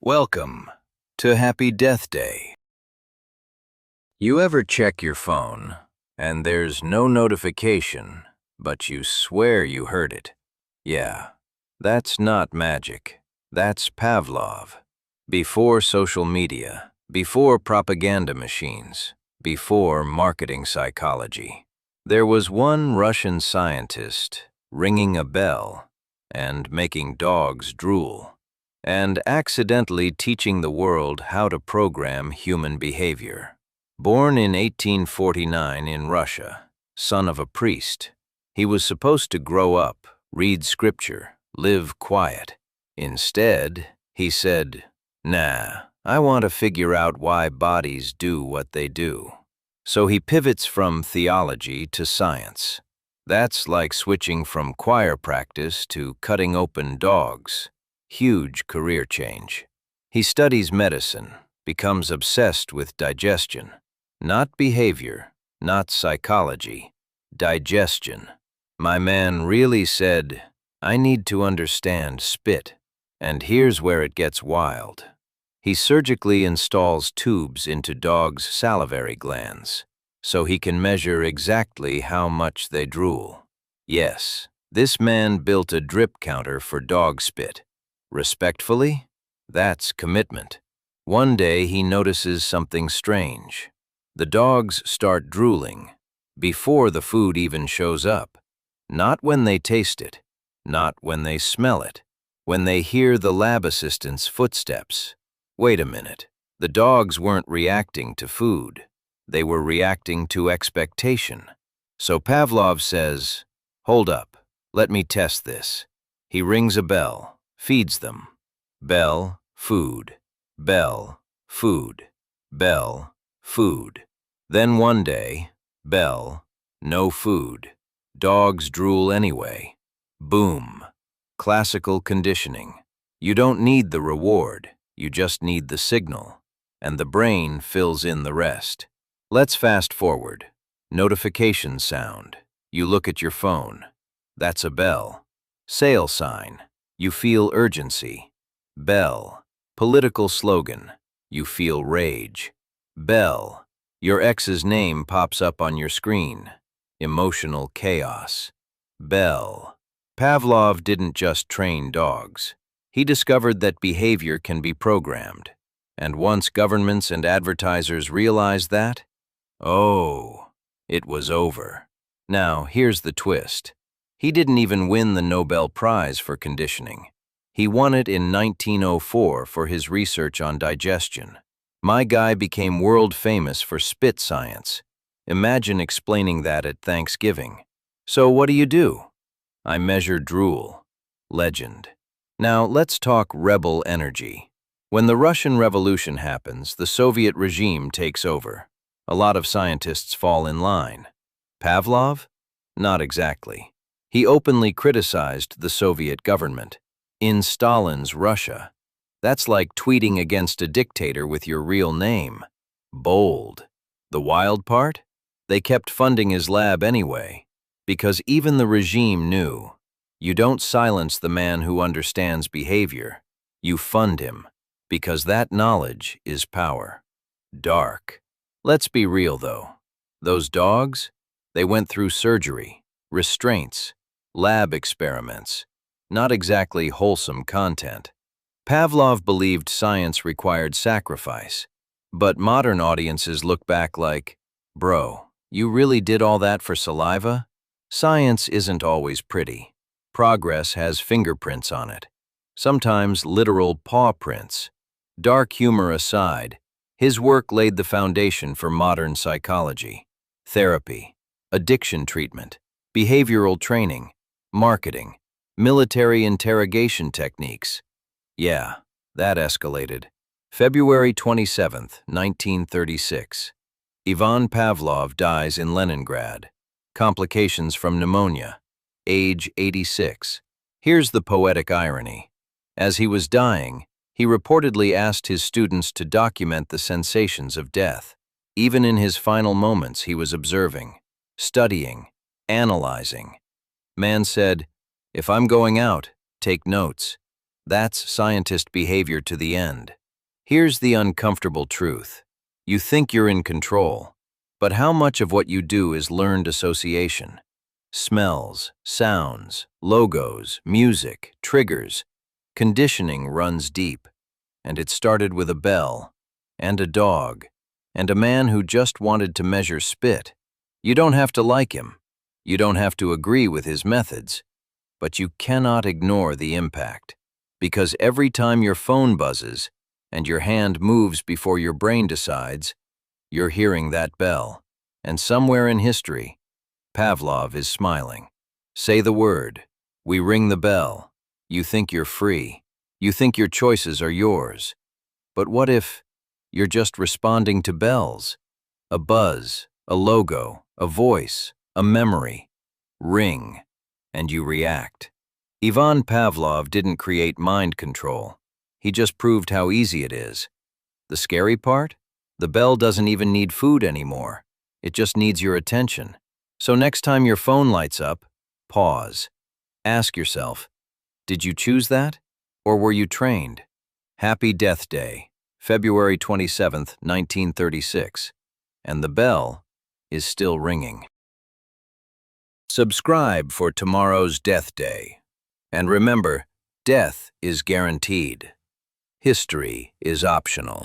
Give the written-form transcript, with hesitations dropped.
Welcome to Happy Death Day. You ever check your phone, and there's no notification, but you swear you heard it? Yeah, that's not magic. That's Pavlov. Before social media, before propaganda machines, before marketing psychology, there was one Russian scientist ringing a bell and making dogs drool, and accidentally teaching the world how to program human behavior. Born in 1849 in Russia, son of a priest, he was supposed to grow up, read scripture, live quiet. Instead, he said, "Nah, I want to figure out why bodies do what they do." So he pivots from theology to science. That's like switching from choir practice to cutting open dogs. Huge career change. He studies medicine, becomes obsessed with digestion. Not behavior, not psychology, digestion. My man really said, "I need to understand spit." And here's where it gets wild. He surgically installs tubes into dogs' salivary glands, so he can measure exactly how much they drool. Yes, this man built a drip counter for dog spit. Respectfully? That's commitment. One day he notices something strange. The dogs start drooling before the food even shows up. Not when they taste it, not when they smell it, when they hear the lab assistant's footsteps. Wait a minute. The dogs weren't reacting to food. They were reacting to expectation. So Pavlov says, "Hold up, let me test this." He rings a bell. Feeds them. Bell, food. Bell, food. Bell, food. Then one day, bell, no food. Dogs drool anyway. Boom. Classical conditioning. You don't need the reward, you just need the signal, and the brain fills in the rest. Let's fast forward. Notification sound. You look at your phone. That's a bell. Sale sign. You feel urgency. Bell. Political slogan. You feel rage. Bell. Your ex's name pops up on your screen. Emotional chaos. Bell. Pavlov didn't just train dogs. He discovered that behavior can be programmed. And once governments and advertisers realized that, oh, it was over. Now, here's the twist. He didn't even win the Nobel Prize for conditioning. He won it in 1904 for his research on digestion. My guy became world famous for spit science. Imagine explaining that at Thanksgiving. So what do? I measure drool. Legend. Now let's talk rebel energy. When the Russian Revolution happens, the Soviet regime takes over. A lot of scientists fall in line. Pavlov? Not exactly. He openly criticized the Soviet government. In Stalin's Russia. That's like tweeting against a dictator with your real name. Bold. The wild part? They kept funding his lab anyway, because even the regime knew. You don't silence the man who understands behavior. You fund him, because that knowledge is power. Dark. Let's be real though. Those dogs? They went through surgery, restraints, lab experiments. Not exactly wholesome content. Pavlov believed science required sacrifice, but modern audiences look back like, "Bro, you really did all that for saliva?" Science isn't always pretty. Progress has fingerprints on it. Sometimes literal paw prints. Dark humor aside, his work laid the foundation for modern psychology, therapy, addiction treatment, behavioral training, marketing, military interrogation techniques. Yeah, that escalated. February 27, 1936. Ivan Pavlov dies in Leningrad. Complications from pneumonia. Age 86. Here's the poetic irony. As he was dying, he reportedly asked his students to document the sensations of death. Even in his final moments, he was observing, studying, analyzing. Man said, "If I'm going out, take notes." That's scientist behavior to the end. Here's the uncomfortable truth. You think you're in control, but how much of what you do is learned association? Smells, sounds, logos, music, triggers. Conditioning runs deep, and it started with a bell, and a dog, and a man who just wanted to measure spit. You don't have to like him. You don't have to agree with his methods, but you cannot ignore the impact. Because every time your phone buzzes and your hand moves before your brain decides, you're hearing that bell. And somewhere in history, Pavlov is smiling. Say the word. We ring the bell. You think you're free. You think your choices are yours. But what if you're just responding to bells? A buzz, a logo, a voice, a memory. Ring, and you react. Ivan Pavlov didn't create mind control. He just proved how easy it is. The scary part? The bell doesn't even need food anymore. It just needs your attention. So next time your phone lights up, pause. Ask yourself, did you choose that? Or were you trained? Happy Death Day, February 27th, 1936. And the bell is still ringing. Subscribe for tomorrow's Death Day. And remember, death is guaranteed. History is optional.